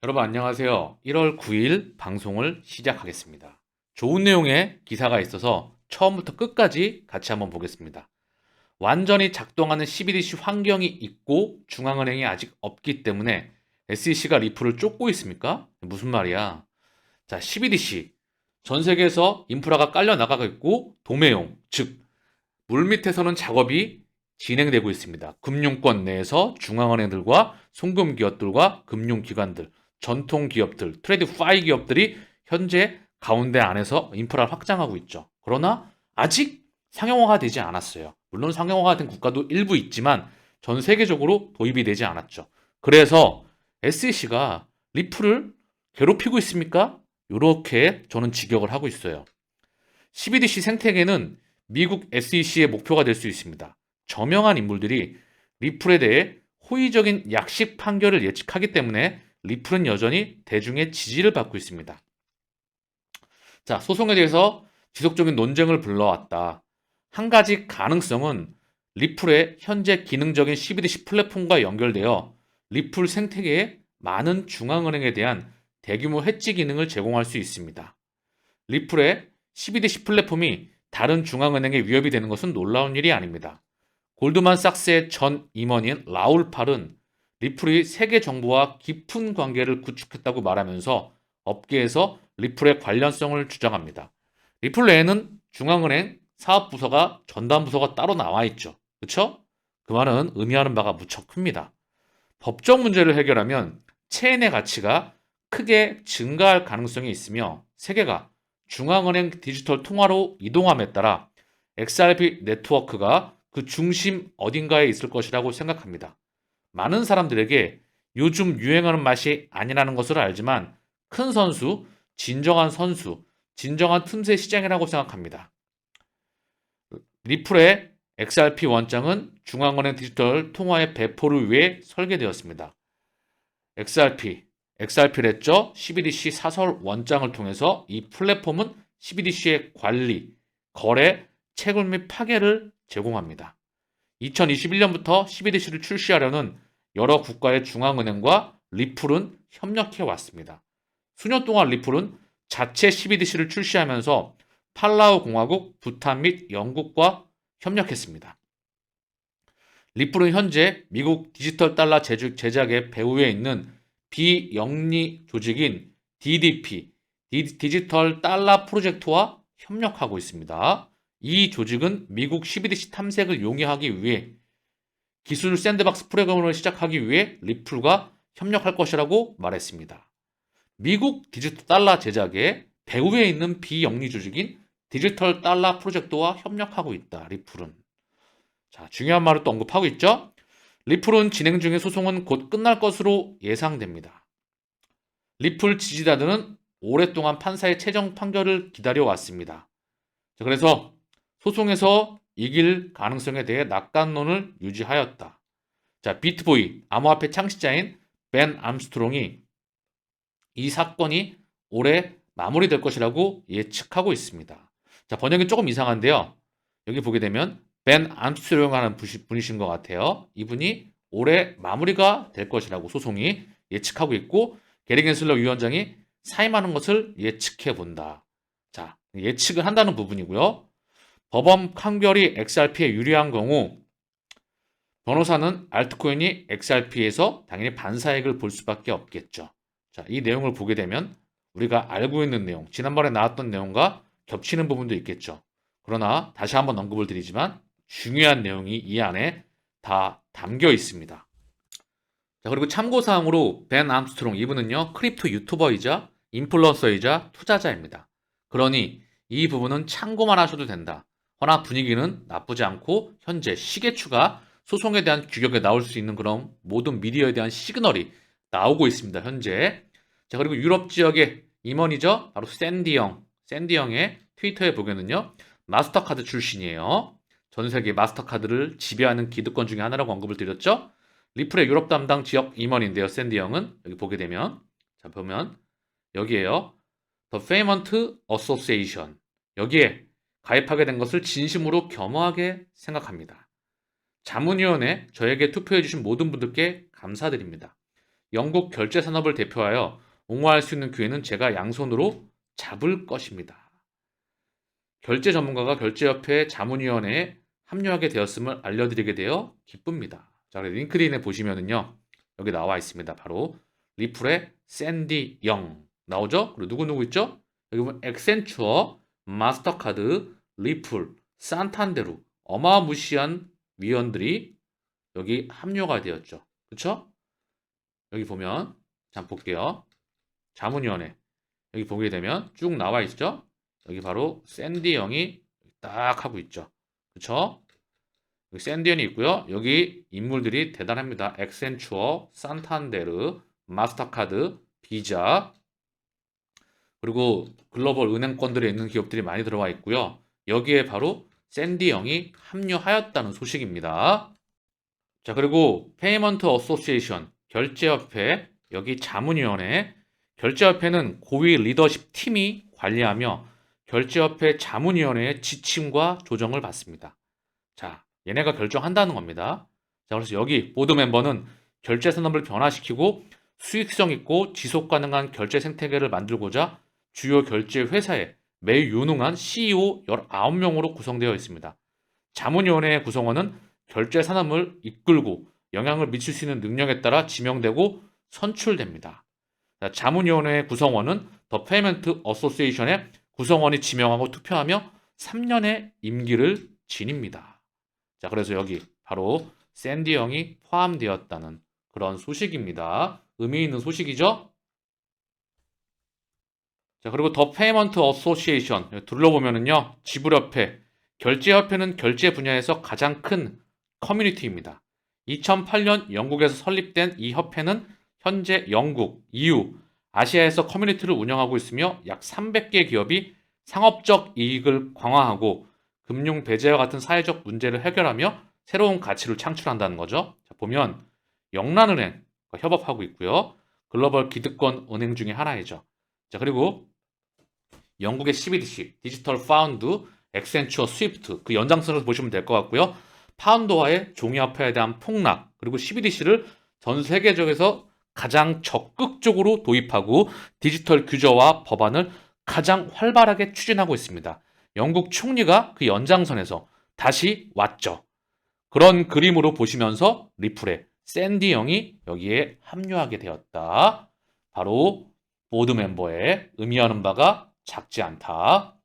여러분 안녕하세요. 1월 9일 방송을 시작하겠습니다. 좋은 내용의 기사가 있어서 처음부터 끝까지 같이 한번 보겠습니다. 완전히 작동하는 CBDC 환경이 있고 중앙은행이 아직 없기 때문에 SEC가 리플을 쫓고 있습니까? 무슨 말이야? 자, CBDC 전 세계에서 인프라가 깔려 나가고 있고 도매용, 즉 물밑에서는 작업이 진행되고 있습니다. 금융권 내에서 중앙은행들과 송금기업들과 금융기관들, 전통기업들, 트레이드파이 기업들이 현재 가운데 안에서 인프라를 확장하고 있죠. 그러나 아직 상용화가 되지 않았어요. 물론 상용화가 된 국가도 일부 있지만 전 세계적으로 도입이 되지 않았죠. 그래서 SEC가 리플을 괴롭히고 있습니까? 이렇게 저는 직역을 하고 있어요. CBDC 생태계는 미국 SEC의 목표가 될 수 있습니다. 저명한 인물들이 리플에 대해 호의적인 약식 판결을 예측하기 때문에 리플은 여전히 대중의 지지를 받고 있습니다. 자, 소송에 대해서 지속적인 논쟁을 불러왔다. 한 가지 가능성은 리플의 현재 기능적인 CBDC 플랫폼과 연결되어 리플 생태계에 많은 중앙은행에 대한 대규모 해지 기능을 제공할 수 있습니다. 리플의 CBDC 플랫폼이 다른 중앙은행에 위협이 되는 것은 놀라운 일이 아닙니다. 골드만삭스의 전 임원인 라울 팔은 리플이 세계 정부와 깊은 관계를 구축했다고 말하면서 업계에서 리플의 관련성을 주장합니다. 리플 내에는 중앙은행, 사업부서가, 전담부서가 따로 나와 있죠. 그렇죠? 그 말은 의미하는 바가 무척 큽니다. 법적 문제를 해결하면 체인의 가치가 크게 증가할 가능성이 있으며 세계가 중앙은행 디지털 통화로 이동함에 따라 XRP 네트워크가 그 중심 어딘가에 있을 것이라고 생각합니다. 많은 사람들에게 요즘 유행하는 맛이 아니라는 것을 알지만 큰 선수, 진정한 틈새 시장이라고 생각합니다. 리플의 XRP 원장은 중앙은행 디지털 통화의 배포를 위해 설계되었습니다. XRP랬죠. CBDC 사설 원장을 통해서 이 플랫폼은 CBDC의 관리, 거래, 채굴 및 파괴를 제공합니다. 2021년부터 CBDC를 출시하려는 여러 국가의 중앙은행과 리플은 협력해 왔습니다. 수년 동안 리플은 자체 CBDC를 출시하면서 팔라우 공화국, 부탄 및 영국과 협력했습니다. 리플은 현재 미국 디지털 달러 제작의 배후에 있는 비영리 조직인 DDP, 디지털 달러 프로젝트와 협력하고 있습니다. 이 조직은 미국 CBDC 탐색을 용이하기 위해 기술 샌드박스 프로그램을 시작하기 위해 리플과 협력할 것이라고 말했습니다. 미국 디지털 달러 제작의 배후에 있는 비영리 조직인 디지털 달러 프로젝트와 협력하고 있다. 리플은. 자, 중요한 말을 또 언급하고 있죠. 리플은 진행 중의 소송은 곧 끝날 것으로 예상됩니다. 리플 지지자들은 오랫동안 판사의 최종 판결을 기다려왔습니다. 자, 그래서 소송에서 이길 가능성에 대해 낙관론을 유지하였다. 자, 비트보이, 암호화폐 창시자인 벤 암스트롱이 이 사건이 올해 마무리될 것이라고 예측하고 있습니다. 자, 번역이 조금 이상한데요. 여기 보게 되면 벤 암스트롱 하는 분이신 것 같아요. 이분이 올해 마무리가 될 것이라고 소송이 예측하고 있고 게리 겐슬러 위원장이 사임하는 것을 예측해 본다. 자, 예측을 한다는 부분이고요. 법원 판결이 XRP에 유리한 경우 변호사는 알트코인이 XRP에서 당연히 반사이익을 볼 수밖에 없겠죠. 자, 이 내용을 보게 되면 우리가 알고 있는 내용, 지난번에 나왔던 내용과 겹치는 부분도 있겠죠. 그러나 다시 한번 언급을 드리지만 중요한 내용이 이 안에 다 담겨 있습니다. 자, 그리고 참고사항으로 벤 암스트롱 이분은요, 크립토 유튜버이자 인플루언서이자 투자자입니다. 그러니 이 부분은 참고만 하셔도 된다. 허나 분위기는 나쁘지 않고 현재 시계추가 소송에 대한 규격에 나올 수 있는 그런 모든 미디어에 대한 시그널이 나오고 있습니다. 현재. 자, 그리고 유럽 지역의 임원이죠. 바로 샌디 형. 샌디 형의 트위터에 보면은요. 마스터카드 출신이에요. 전 세계 마스터카드를 지배하는 기득권 중에 하나라고 언급을 드렸죠. 리플의 유럽 담당 지역 임원인데요. 샌디 형은 여기 보게 되면 자, 보면 여기에요. The Payment Association. 여기에 가입하게 된 것을 진심으로 겸허하게 생각합니다. 자문위원회 저에게 투표해주신 모든 분들께 감사드립니다. 영국 결제 산업을 대표하여 옹호할 수 있는 기회는 제가 양손으로 잡을 것입니다. 결제 전문가가 결제협회 자문위원회에 합류하게 되었음을 알려드리게 되어 기쁩니다. 자, 링크드인에 보시면은요, 여기 나와 있습니다. 바로 리플의 샌디 영 나오죠? 그리고 누구누구 있죠? 여기 보면 액센추어, 마스터카드, 리플, 산탄데루 어마무시한 위원들이 여기 합류가 되었죠. 그쵸? 여기 보면 잠깐 볼게요. 자문위원회 여기 보게 되면 쭉 나와 있죠? 여기 바로 샌디 형이 딱 하고 있죠. 그쵸? 여기 샌디 형이 있고요. 여기 인물들이 대단합니다. 액센추어, 산탄데르, 마스터카드, 비자 그리고 글로벌 은행권들에 있는 기업들이 많이 들어와 있고요. 여기에 바로 샌디 형이 합류하였다는 소식입니다. 자, 그리고 페이먼트 어소시에이션, 결제협회, 여기 자문위원회, 결제협회는 고위 리더십 팀이 관리하며 결제협회 자문위원회의 지침과 조정을 받습니다. 자, 얘네가 결정한다는 겁니다. 자, 그래서 여기 보드 멤버는 결제 산업을 변화시키고 수익성 있고 지속 가능한 결제 생태계를 만들고자 주요 결제 회사의 매우 유능한 CEO 19명으로 구성되어 있습니다. 자문위원회의 구성원은 결제 산업을 이끌고 영향을 미칠 수 있는 능력에 따라 지명되고 선출됩니다. 자문위원회의 구성원은 더 페이먼트 어소시에이션의 구성원이 지명하고 투표하며 3년의 임기를 지닙니다. 자, 그래서 여기 바로 샌디 형이 포함되었다는 그런 소식입니다. 의미 있는 소식이죠? 자, 그리고 더 페이먼트 어소시에이션 둘러보면은요, 지불협회, 결제협회는 결제 분야에서 가장 큰 커뮤니티입니다. 2008년 영국에서 설립된 이 협회는 현재 영국, EU, 아시아에서 커뮤니티를 운영하고 있으며 약 300개 기업이 상업적 이익을 강화하고 금융 배제와 같은 사회적 문제를 해결하며 새로운 가치를 창출한다는 거죠. 자, 보면 영란은행과 협업하고 있고요. 글로벌 기득권 은행 중에 하나이죠. 자, 그리고 영국의 CBDC, 디지털 파운드, 액센추어, 스위프트 그 연장선을 보시면 될 것 같고요. 파운드화의 종이화폐에 대한 폭락 그리고 CBDC를 전 세계적에서 가장 적극적으로 도입하고 디지털 규제와 법안을 가장 활발하게 추진하고 있습니다. 영국 총리가 그 연장선에서 다시 왔죠. 그런 그림으로 보시면서 리플의 샌디 형이 여기에 합류하게 되었다. 바로 보드 멤버에 의미하는 바가 작지 않다.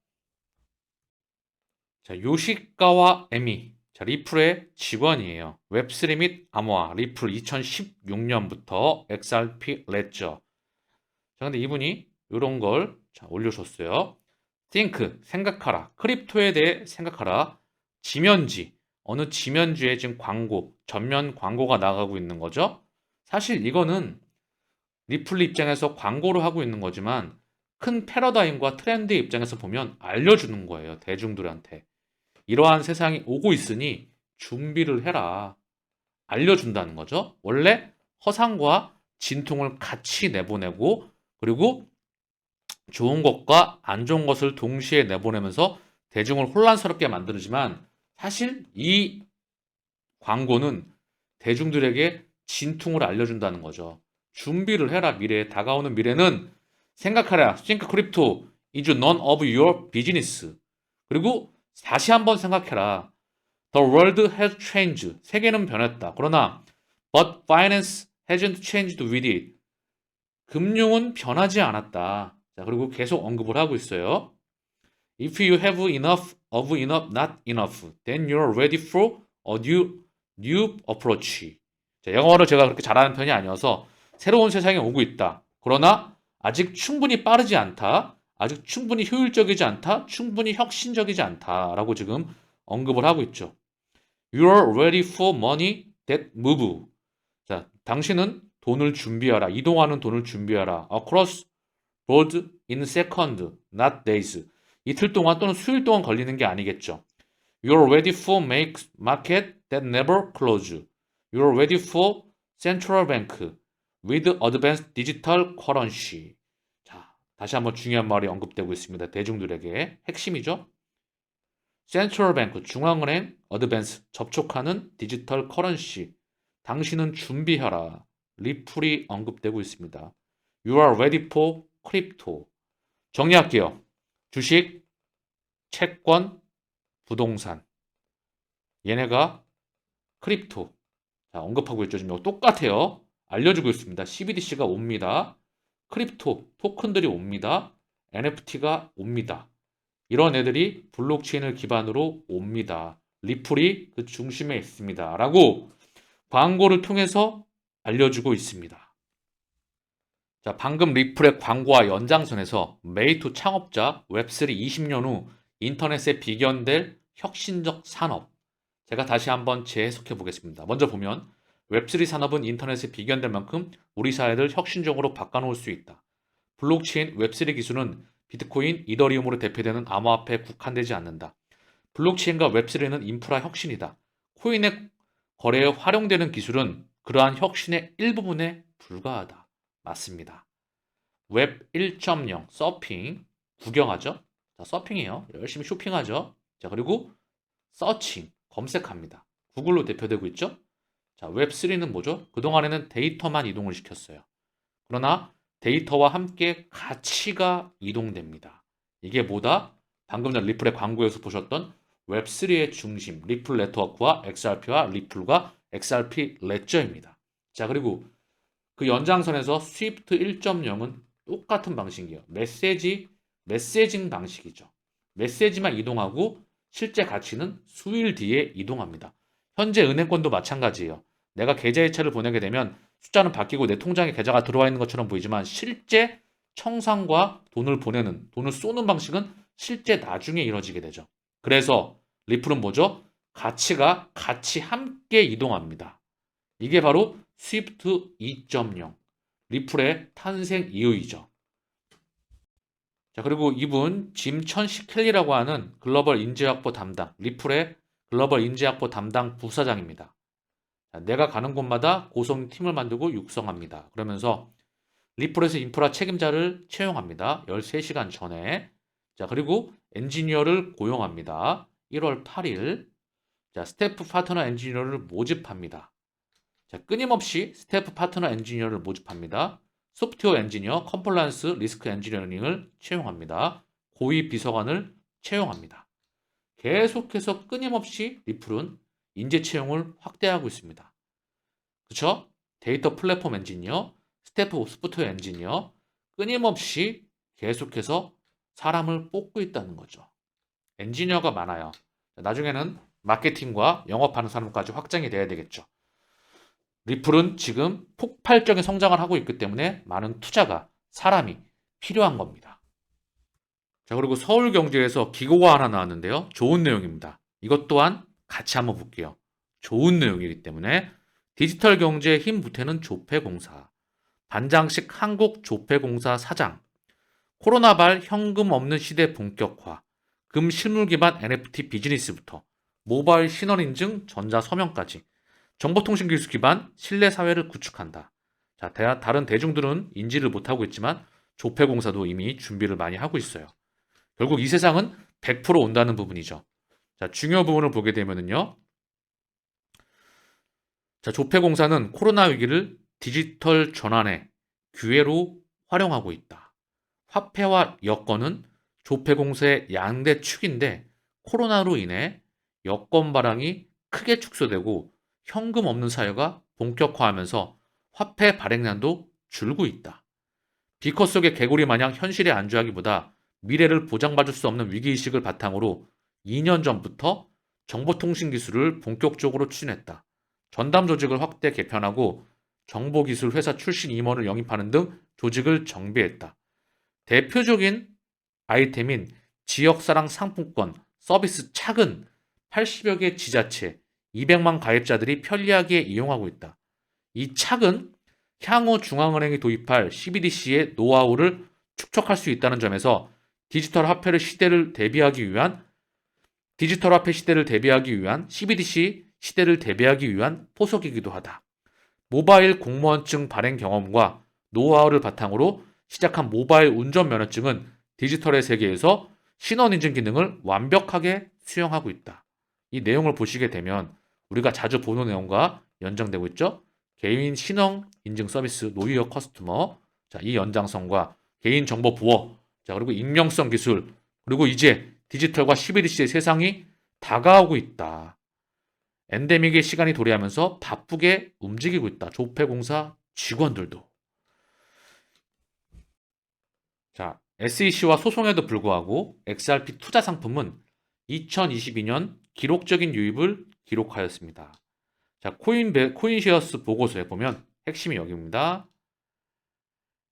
자, 요시카와 에미. 자, 리플의 직원이에요. 웹3 및 암호화, 리플 2016년부터 XRP 레저. 자, 근데 이분이 이런 걸 올려줬어요. think, 생각하라. 크립토에 대해 생각하라. 지면지, 어느 지면지에 지금 광고, 전면 광고가 나가고 있는 거죠. 사실 이거는 리플 입장에서 광고를 하고 있는 거지만 큰 패러다임과 트렌드 입장에서 보면 알려주는 거예요. 대중들한테. 이러한 세상이 오고 있으니 준비를 해라. 알려준다는 거죠. 원래 허상과 진통을 같이 내보내고 그리고 좋은 것과 안 좋은 것을 동시에 내보내면서 대중을 혼란스럽게 만들지만 사실 이 광고는 대중들에게 진통을 알려준다는 거죠. 준비를 해라. 미래에 다가오는 미래는 생각하라. think crypto is none of your business. 그리고 다시 한번 생각해라. The world has changed. 세계는 변했다. 그러나 but finance hasn't changed with it. 금융은 변하지 않았다. 자, 그리고 계속 언급을 하고 있어요. If you have enough of enough, not enough, then you're ready for a new approach. 자, 영어를 제가 그렇게 잘하는 편이 아니어서 새로운 세상이 오고 있다. 그러나 아직 충분히 빠르지 않다. 아직 충분히 효율적이지 않다. 충분히 혁신적이지 않다라고 지금 언급을 하고 있죠. You're ready for money that move. 자, 당신은 돈을 준비하라. 이동하는 돈을 준비하라. Across road in second, not days. 이틀 동안 또는 수일 동안 걸리는 게 아니겠죠. You're ready for market that never close. You're ready for central bank with advanced digital currency. 자, 다시 한번 중요한 말이 언급되고 있습니다. 대중들에게 핵심이죠. 센트럴 뱅크, 중앙은행, 어드밴스, 접촉하는 디지털 커런시. 당신은 준비하라. 리플이 언급되고 있습니다. You are ready for crypto. 정리할게요. 주식, 채권, 부동산. 얘네가 크립토. 자, 언급하고 있죠. 지금 똑같아요. 알려주고 있습니다. CBDC가 옵니다. 크립토, 토큰들이 옵니다. NFT가 옵니다. 이런 애들이 블록체인을 기반으로 옵니다. 리플이 그 중심에 있습니다. 라고 광고를 통해서 알려주고 있습니다. 자, 방금 리플의 광고와 연장선에서 메이투 창업자 웹3 20년 후 인터넷에 비견될 혁신적 산업. 제가 다시 한번 재해석해 보겠습니다. 먼저 보면 웹3 산업은 인터넷에 비견될 만큼 우리 사회를 혁신적으로 바꿔놓을 수 있다. 블록체인 웹3 기술은 비트코인, 이더리움으로 대표되는 암호화폐에 국한되지 않는다. 블록체인과 웹3는 인프라 혁신이다. 코인의 거래에 활용되는 기술은 그러한 혁신의 일부분에 불과하다. 맞습니다. 웹 1.0 서핑 구경하죠. 자, 서핑이에요. 열심히 쇼핑하죠. 자, 그리고 서칭 검색합니다. 구글로 대표되고 있죠. 자, 웹3는 뭐죠? 그동안에는 데이터만 이동을 시켰어요. 그러나 데이터와 함께 가치가 이동됩니다. 이게 뭐다? 방금 전 리플의 광고에서 보셨던 웹3의 중심, 리플 네트워크와 XRP와 리플과 XRP 레저입니다. 자, 그리고 그 연장선에서 스위프트 1.0은 똑같은 방식이에요. 메시징 방식이죠. 메시지만 이동하고 실제 가치는 수일 뒤에 이동합니다. 현재 은행권도 마찬가지예요. 내가 계좌 이체를 보내게 되면 숫자는 바뀌고 내 통장에 계좌가 들어와 있는 것처럼 보이지만 실제 청산과 돈을 쏘는 방식은 실제 나중에 이루어지게 되죠. 그래서 리플은 뭐죠? 가치가 같이 함께 이동합니다. 이게 바로 스위프트 2.0 리플의 탄생 이유이죠. 자, 그리고 이분 짐 천시켈리라고 하는 글로벌 인재확보 담당, 리플의 글로벌 인재확보 담당 부사장입니다. 자, 내가 가는 곳마다 고성팀을 만들고 육성합니다. 그러면서 리플에서 인프라 책임자를 채용합니다. 13시간 전에. 자, 그리고 엔지니어를 고용합니다. 1월 8일. 자, 스태프 파트너 엔지니어를 모집합니다. 자, 끊임없이 스태프 파트너 엔지니어를 모집합니다. 소프트웨어 엔지니어, 컴플라이언스, 리스크 엔지니어링을 채용합니다. 고위 비서관을 채용합니다. 계속해서 끊임없이 리플은 인재 채용을 확대하고 있습니다. 그렇죠? 데이터 플랫폼 엔지니어, 스태프 소프트웨어 엔지니어, 끊임없이 계속해서 사람을 뽑고 있다는 거죠. 엔지니어가 많아요. 나중에는 마케팅과 영업하는 사람까지 확장이 돼야 되겠죠. 리플은 지금 폭발적인 성장을 하고 있기 때문에 많은 투자가, 사람이 필요한 겁니다. 자, 그리고 서울경제에서 기고가 하나 나왔는데요. 좋은 내용입니다. 이것 또한 같이 한번 볼게요. 좋은 내용이기 때문에 디지털 경제의 힘 보태는 조폐공사, 반장식 한국조폐공사 사장, 코로나발 현금 없는 시대 본격화, 금 실물 기반 NFT 비즈니스부터 모바일 신원인증 전자서명까지 정보통신 기술 기반 신뢰 사회를 구축한다. 자, 다른 대중들은 인지를 못하고 있지만 조폐공사도 이미 준비를 많이 하고 있어요. 결국 이 세상은 100% 온다는 부분이죠. 자, 중요 부분을 보게 되면은요. 자, 조폐공사는 코로나 위기를 디지털 전환의 기회로 활용하고 있다. 화폐와 여권은 조폐공사의 양대 축인데 코로나로 인해 여권 발행이 크게 축소되고 현금 없는 사회가 본격화하면서 화폐 발행량도 줄고 있다. 비커 속의 개구리 마냥 현실에 안주하기보다 미래를 보장받을 수 없는 위기의식을 바탕으로 2년 전부터 정보통신 기술을 본격적으로 추진했다. 전담 조직을 확대 개편하고 정보기술 회사 출신 임원을 영입하는 등 조직을 정비했다. 대표적인 아이템인 지역사랑 상품권, 서비스 착은 80여 개 지자체, 200만 가입자들이 편리하게 이용하고 있다. 이 착은 향후 중앙은행이 도입할 CBDC의 노하우를 축적할 수 있다는 점에서 디지털 화폐 시대를 대비하기 위한 CBDC 시대를 대비하기 위한 포석이기도 하다. 모바일 공무원증 발행 경험과 노하우를 바탕으로 시작한 모바일 운전면허증은 디지털의 세계에서 신원인증 기능을 완벽하게 수용하고 있다. 이 내용을 보시게 되면 우리가 자주 보는 내용과 연장되고 있죠. 개인 신원 인증 서비스 노이어 커스터머. 자, 이 연장성과 개인 정보 보호. 자, 그리고 익명성 기술. 그리고 이제 디지털과 CBDC의 세상이 다가오고 있다. 엔데믹의 시간이 도래하면서 바쁘게 움직이고 있다. 조폐공사 직원들도. 자, SEC와 소송에도 불구하고 XRP 투자 상품은 2022년 기록적인 유입을 기록하였습니다. 자, 코인시어스 보고서에 보면 핵심이 여기입니다.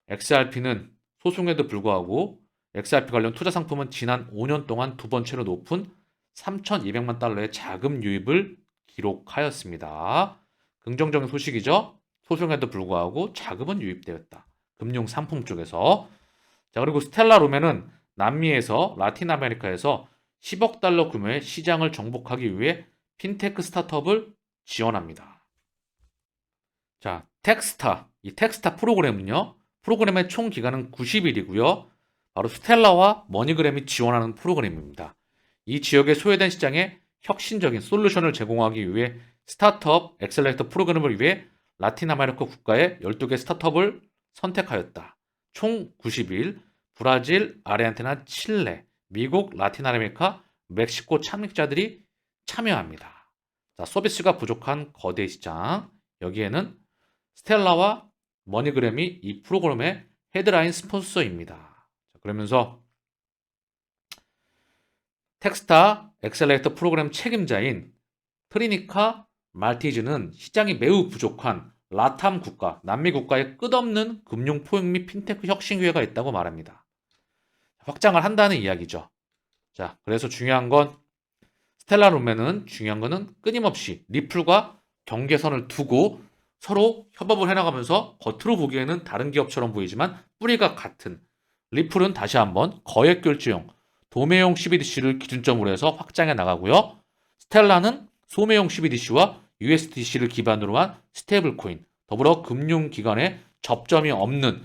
XRP는 소송에도 불구하고 XRP 관련 투자 상품은 지난 5년 동안 두 번째로 높은 3,200만 달러의 자금 유입을 기록하였습니다. 긍정적인 소식이죠. 소송에도 불구하고 자금은 유입되었다. 금융 상품 쪽에서. 자, 그리고 스텔라 루멘은 남미에서 라틴 아메리카에서 10억 달러 규모의 시장을 정복하기 위해 핀테크 스타트업을 지원합니다. 자, 텍스타. 이 텍스타 프로그램은요. 프로그램의 총 기간은 90일이고요. 바로 스텔라와 머니그램이 지원하는 프로그램입니다. 이 지역의 소외된 시장에 혁신적인 솔루션을 제공하기 위해 스타트업 엑셀레이터 프로그램을 위해 라틴 아메리카 국가의 12개 스타트업을 선택하였다. 총 90일, 브라질, 아르헨티나, 칠레, 미국, 라틴 아메리카, 멕시코 참여자들이 참여합니다. 자, 서비스가 부족한 거대 시장. 여기에는 스텔라와 머니그램이 이 프로그램의 헤드라인 스폰서입니다. 자, 그러면서 텍스타 엑셀레이터 프로그램 책임자인 트리니카 말티즈는 시장이 매우 부족한 라탐 국가, 남미 국가에 끝없는 금융 포용 및 핀테크 혁신 기회가 있다고 말합니다. 확장을 한다는 이야기죠. 자, 그래서 중요한 건 스텔라 룸메는 중요한 거는 끊임없이 리플과 경계선을 두고 서로 협업을 해나가면서 겉으로 보기에는 다른 기업처럼 보이지만 뿌리가 같은 리플은 다시 한번 거액결제용 도매용 CBDC를 기준점으로 해서 확장해 나가고요. 스텔라는 소매용 CBDC와 USDC를 기반으로 한 스테이블 코인, 더불어 금융기관에 접점이 없는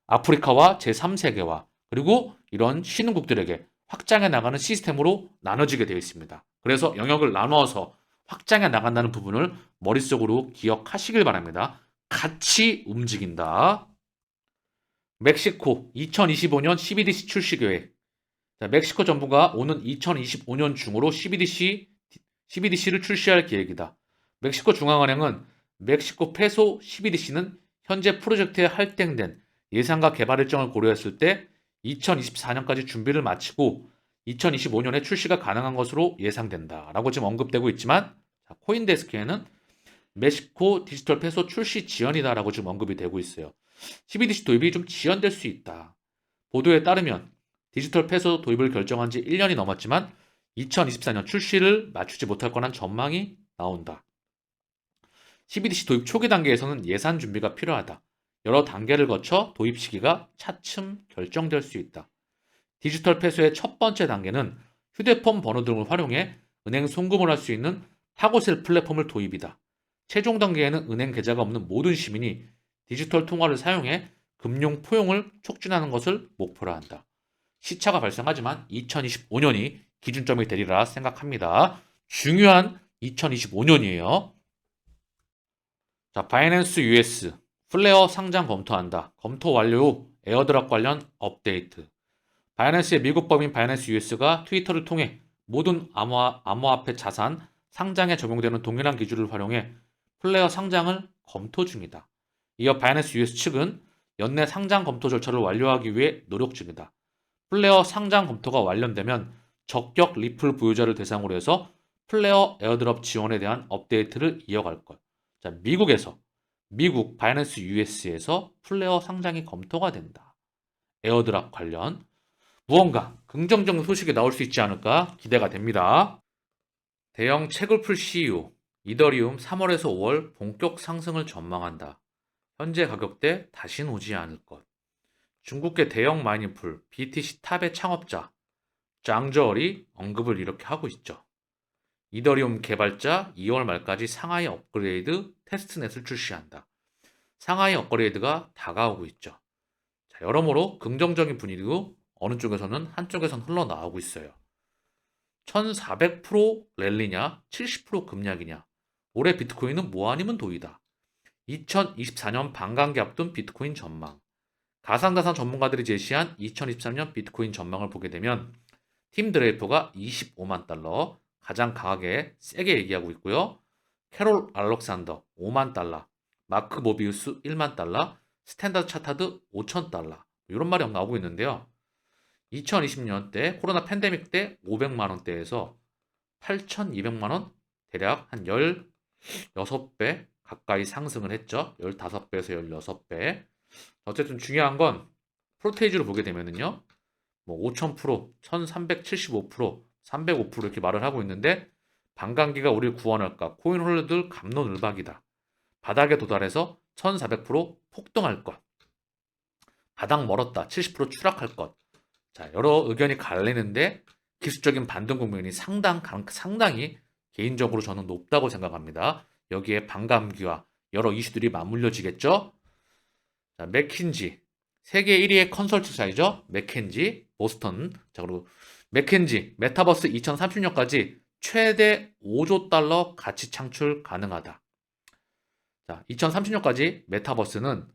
아프리카와 제3세계와 그리고 이런 신흥국들에게 확장해 나가는 시스템으로 나눠지게 되어 있습니다. 그래서 영역을 나누어서 확장해 나간다는 부분을 머릿속으로 기억하시길 바랍니다. 같이 움직인다. 멕시코 2025년 CBDC 출시 계획. 자, 멕시코 정부가 오는 2025년 중으로 CBDC를 출시할 계획이다. 멕시코 중앙은행은 멕시코 페소 CBDC는 현재 프로젝트에 할당된 예산과 개발 일정을 고려했을 때 2024년까지 준비를 마치고 2025년에 출시가 가능한 것으로 예상된다. 라고 지금 언급되고 있지만 코인데스크에는 멕시코 디지털 페소 출시 지연이다. 라고 지금 언급이 되고 있어요. CBDC 도입이 좀 지연될 수 있다. 보도에 따르면 디지털 페소 도입을 결정한 지 1년이 넘었지만 2024년 출시를 맞추지 못할 거란 전망이 나온다. CBDC 도입 초기 단계에서는 예산 준비가 필요하다. 여러 단계를 거쳐 도입 시기가 차츰 결정될 수 있다. 디지털 페소의 첫 번째 단계는 휴대폰 번호 등을 활용해 은행 송금을 할 수 있는 타고셀 플랫폼을 도입이다. 최종 단계에는 은행 계좌가 없는 모든 시민이 디지털 통화를 사용해 금융 포용을 촉진하는 것을 목표로 한다. 시차가 발생하지만 2025년이 기준점이 되리라 생각합니다. 중요한 2025년이에요. 자, 바이낸스 US 플레어 상장 검토한다. 검토 완료. 에어드랍 관련 업데이트. 바이낸스의 미국 법인 바이낸스 US가 트위터를 통해 모든 암호화폐 자산 상장에 적용되는 동일한 기준을 활용해 플레어 상장을 검토 중이다. 이어 바이낸스 US 측은 연내 상장 검토 절차를 완료하기 위해 노력 중이다. 플레어 상장 검토가 완료되면 적격 리플 보유자를 대상으로 해서 플레어 에어드롭 지원에 대한 업데이트를 이어갈 것. 자, 미국 바이낸스 US에서 플레어 상장이 검토가 된다. 에어드랍 관련 무언가 긍정적인 소식이 나올 수 있지 않을까 기대가 됩니다. 대형 채굴풀 CEO 이더리움 3월에서 5월 본격 상승을 전망한다. 현재 가격대 다신 오지 않을 것. 중국계 대형 마이닝풀 BTC 탑의 창업자 장저얼이 언급을 이렇게 하고 있죠. 이더리움 개발자 2월 말까지 상하이 업그레이드 테스트넷을 출시한다. 상하이 업그레이드가 다가오고 있죠. 자, 여러모로 긍정적인 분위기고 어느 쪽에서는 한쪽에선 흘러나오고 있어요. 1400% 랠리냐 70% 급락이냐. 올해 비트코인은 뭐 아니면 도이다. 2024년 반감기 앞둔 비트코인 전망. 가상자산 전문가들이 제시한 2023년 비트코인 전망을 보게 되면 팀 드레이퍼가 25만 달러 가장 강하게 세게 얘기하고 있고요. 캐롤 알렉산더 5만 달러, 마크 모비우스 1만 달러, 스탠다드 차타드 5천 달러 이런 말이 나오고 있는데요. 2020년 때 코로나 팬데믹 때 500만 원대에서 8,200만 원 대략 한 16배 가까이 상승을 했죠. 15배에서 16배. 어쨌든 중요한 건 프로테이지로 보게 되면은요. 뭐 5000%, 1375%, 305% 이렇게 말을 하고 있는데 반감기가 우리를 구원할까? 코인 홀더들 갑론을박이다. 바닥에 도달해서 1400% 폭등할 것. 바닥 멀었다. 70% 추락할 것. 자, 여러 의견이 갈리는데 기술적인 반등 국면이 상당히 개인적으로 저는 높다고 생각합니다. 여기에 반감기와 여러 이슈들이 맞물려지겠죠? 자, 맥킨지. 세계 1위의 컨설팅사이죠. 맥킨지, 보스턴. 자, 그리고 맥킨지, 메타버스 2030년까지 최대 5조 달러 가치 창출 가능하다. 자, 2030년까지 메타버스는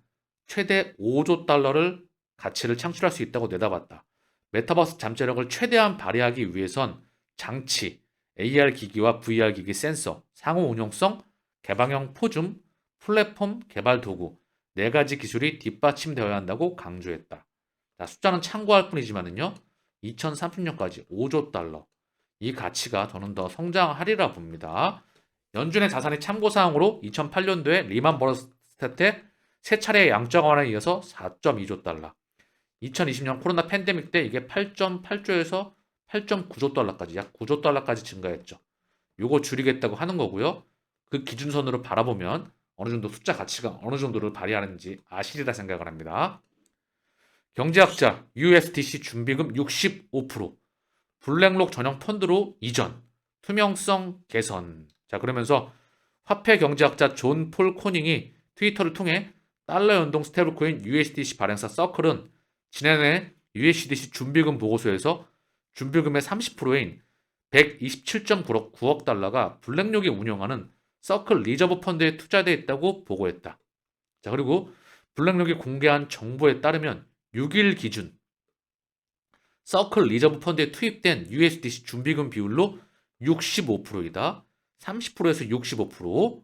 최대 5조 달러를 가치를 창출할 수 있다고 내다봤다. 메타버스 잠재력을 최대한 발휘하기 위해선 장치, AR 기기와 VR 기기 센서, 상호 운용성, 개방형 포줌, 플랫폼 개발 도구, 네 가지 기술이 뒷받침되어야 한다고 강조했다. 자, 숫자는 참고할 뿐이지만은요, 2030년까지 5조 달러. 이 가치가 저는 더 성장하리라 봅니다. 연준의 자산이 참고사항으로 2008년도에 리만 브러더스 때 세 차례의 양적 완화에 이어서 4.2조 달러. 2020년 코로나 팬데믹 때 이게 8.8조에서 8.9조 달러까지 약 9조 달러까지 증가했죠. 요거 줄이겠다고 하는 거고요. 그 기준선으로 바라보면 어느 정도 숫자 가치가 어느 정도를 발휘하는지 아시리라 생각을 합니다. 경제학자 USDC 준비금 65%, 블랙록 전용 펀드로 이전, 투명성 개선. 자, 그러면서 화폐 경제학자 존 폴 코닝이 트위터를 통해 달러 연동 스테이블코인 USDC 발행사 서클은 지난해 USDC 준비금 보고서에서 준비금의 30%인 127.9억 달러가 블랙록이 운영하는 서클 리저브 펀드에 투자되어 있다고 보고했다. 자, 그리고 블랙록이 공개한 정보에 따르면 6일 기준 서클 리저브 펀드에 투입된 USDC 준비금 비율로 65%이다. 30%에서 65%.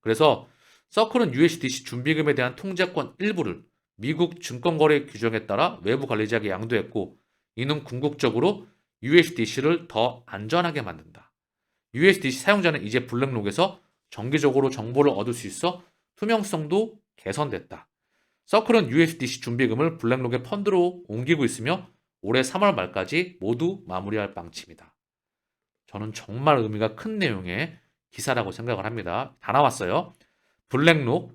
그래서 서클은 USDC 준비금에 대한 통제권 일부를 미국 증권거래 규정에 따라 외부 관리자에게 양도했고, 이는 궁극적으로 USDC를 더 안전하게 만든다. USDC 사용자는 이제 블랙록에서 정기적으로 정보를 얻을 수 있어 투명성도 개선됐다. 서클은 USDC 준비금을 블랙록의 펀드로 옮기고 있으며 올해 3월 말까지 모두 마무리할 방침이다. 저는 정말 의미가 큰 내용의 기사라고 생각을 합니다. 다 나왔어요. 블랙록,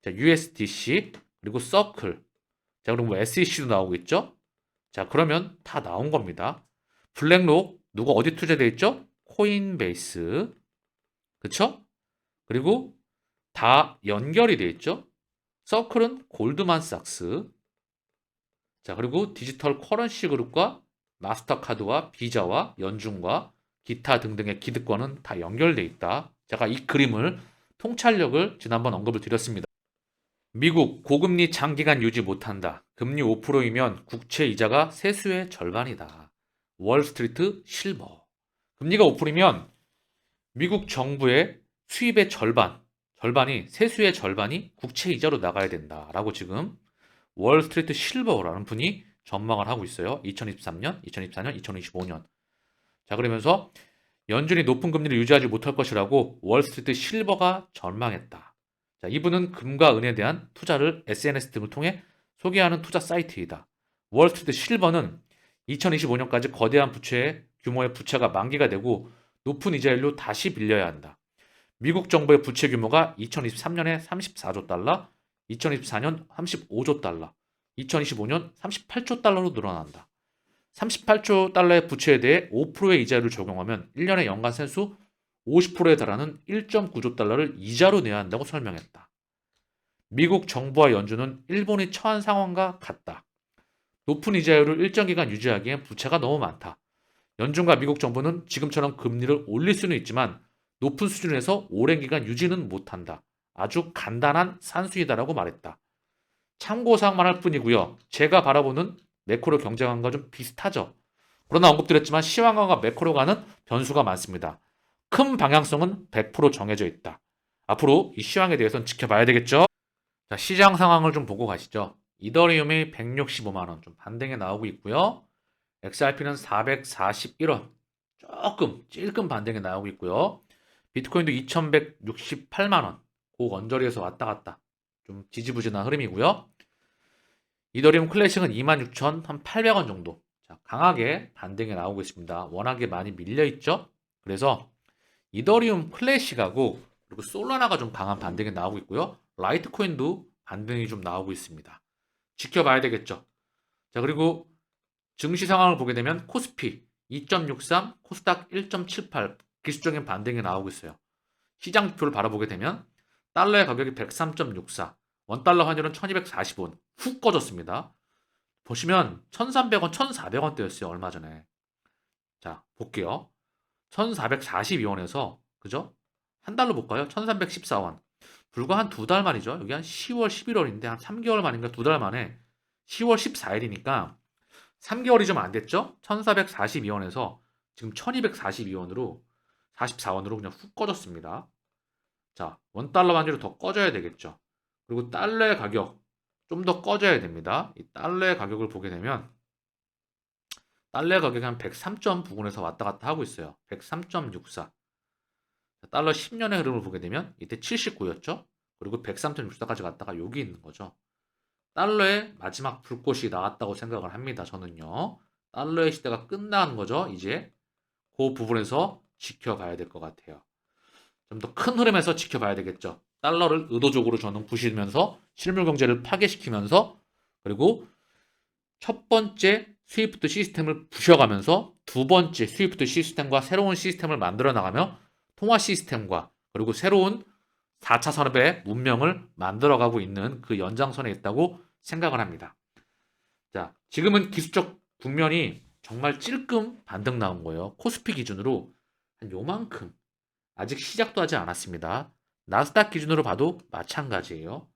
USDC, 그리고 서클. 자, 그럼 뭐 SEC도 나오고 있죠? 자, 그러면 다 나온 겁니다. 블랙록, 누가 어디 투자되어 있죠? 코인베이스. 그쵸? 그리고 다 연결이 되어 있죠? 서클은 골드만삭스. 자, 그리고 디지털 커런시 그룹과 마스터카드와 비자와 연준과 기타 등등의 기득권은 다 연결되어 있다. 제가 이 그림을 통찰력을 지난번 언급을 드렸습니다. 미국 고금리 장기간 유지 못한다. 금리 5%이면 국채 이자가 세수의 절반이다. 월스트리트 실버. 금리가 5%이면 미국 정부의 수입의 절반이 세수의 절반이 국채 이자로 나가야 된다라고 지금 월스트리트 실버라는 분이 전망을 하고 있어요. 2023년, 2024년, 2025년. 자, 그러면서 연준이 높은 금리를 유지하지 못할 것이라고 월스트리트 실버가 전망했다. 자, 이분은 금과 은에 대한 투자를 SNS 등을 통해 소개하는 투자 사이트이다. 월스트리트 실버는 2025년까지 거대한 규모의 부채가 만기가 되고 높은 이자율로 다시 빌려야 한다. 미국 정부의 부채 규모가 2023년에 34조 달러, 2024년 35조 달러, 2025년 38조 달러로 늘어난다. 38조 달러의 부채에 대해 5%의 이자율을 적용하면 1년에 연간 세수 50%에 달하는 1.9조 달러를 이자로 내야 한다고 설명했다. 미국 정부와 연준은 일본이 처한 상황과 같다. 높은 이자율을 일정 기간 유지하기엔 부채가 너무 많다. 연준과 미국 정부는 지금처럼 금리를 올릴 수는 있지만 높은 수준에서 오랜 기간 유지는 못한다. 아주 간단한 산수이다라고 말했다. 참고사항만 할 뿐이고요. 제가 바라보는 매크로 경쟁관과 좀 비슷하죠. 그러나 언급드렸지만 시황관과 매크로관은 변수가 많습니다. 큰 방향성은 100% 정해져 있다. 앞으로 이 시황에 대해서는 지켜봐야 되겠죠. 자, 시장 상황을 좀 보고 가시죠. 이더리움이 165만 원, 좀 반등에 나오고 있고요. XRP는 441원, 조금 찔끔 반등에 나오고 있고요. 비트코인도 2168만 원, 그 언저리에서 왔다 갔다 좀 지지부진한 흐름이고요. 이더리움 클래식은 26,800원 정도, 자, 강하게 반등에 나오고 있습니다. 워낙에 많이 밀려 있죠. 그래서 이더리움 클래식하고 그리고 솔라나가 좀 강한 반등에 나오고 있고요. 라이트코인도 반등이 좀 나오고 있습니다. 지켜봐야 되겠죠. 자, 그리고 증시 상황을 보게 되면 코스피 2.63, 코스닥 1.78 기술적인 반등이 나오고 있어요. 시장 지표를 바라보게 되면 달러의 가격이 103.64, 원달러 환율은 1240원 훅 꺼졌습니다. 보시면 1300원, 1400원대였어요. 얼마 전에. 자, 볼게요. 1442원에서 그죠? 한 달로 볼까요? 1314원. 불과 한 두 달 만이죠. 여기 한 10월, 11월인데 한 3개월 만인가 두 달 만에 10월 14일이니까 3개월이 좀 안 됐죠? 1442원에서 지금 1242원으로 44원으로 그냥 훅 꺼졌습니다. 자, 원달러 환율이 더 꺼져야 되겠죠. 그리고 달러의 가격 좀 더 꺼져야 됩니다. 이 달러의 가격을 보게 되면 달러의 가격이 한 103점 부근에서 왔다 갔다 하고 있어요. 103.64. 달러 10년의 흐름을 보게 되면 이때 79였죠. 그리고 103.64까지 갔다가 여기 있는 거죠. 달러의 마지막 불꽃이 나왔다고 생각을 합니다. 저는요. 달러의 시대가 끝난 거죠. 이제 그 부분에서 지켜봐야 될 것 같아요. 좀 더 큰 흐름에서 지켜봐야 되겠죠. 달러를 의도적으로 저는 부시면서 실물 경제를 파괴시키면서 그리고 첫 번째 스위프트 시스템을 부셔가면서 두 번째 스위프트 시스템과 새로운 시스템을 만들어 나가며 통화 시스템과 그리고 새로운 4차 산업의 문명을 만들어가고 있는 그 연장선에 있다고 생각을 합니다. 자, 지금은 기술적 국면이 정말 찔끔 반등 나온 거예요. 코스피 기준으로 한 요만큼 아직 시작도 하지 않았습니다. 나스닥 기준으로 봐도 마찬가지예요.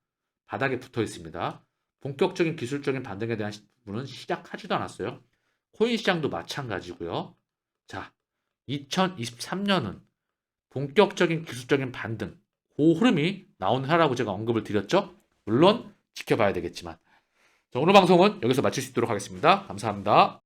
바닥에 붙어 있습니다. 본격적인 기술적인 반등에 대한 부분은 시작하지도 않았어요. 코인 시장도 마찬가지고요. 자, 2023년은 본격적인 기술적인 반등, 그 흐름이 나오는 해라고 제가 언급을 드렸죠. 물론 지켜봐야 되겠지만. 자, 오늘 방송은 여기서 마칠 수 있도록 하겠습니다. 감사합니다.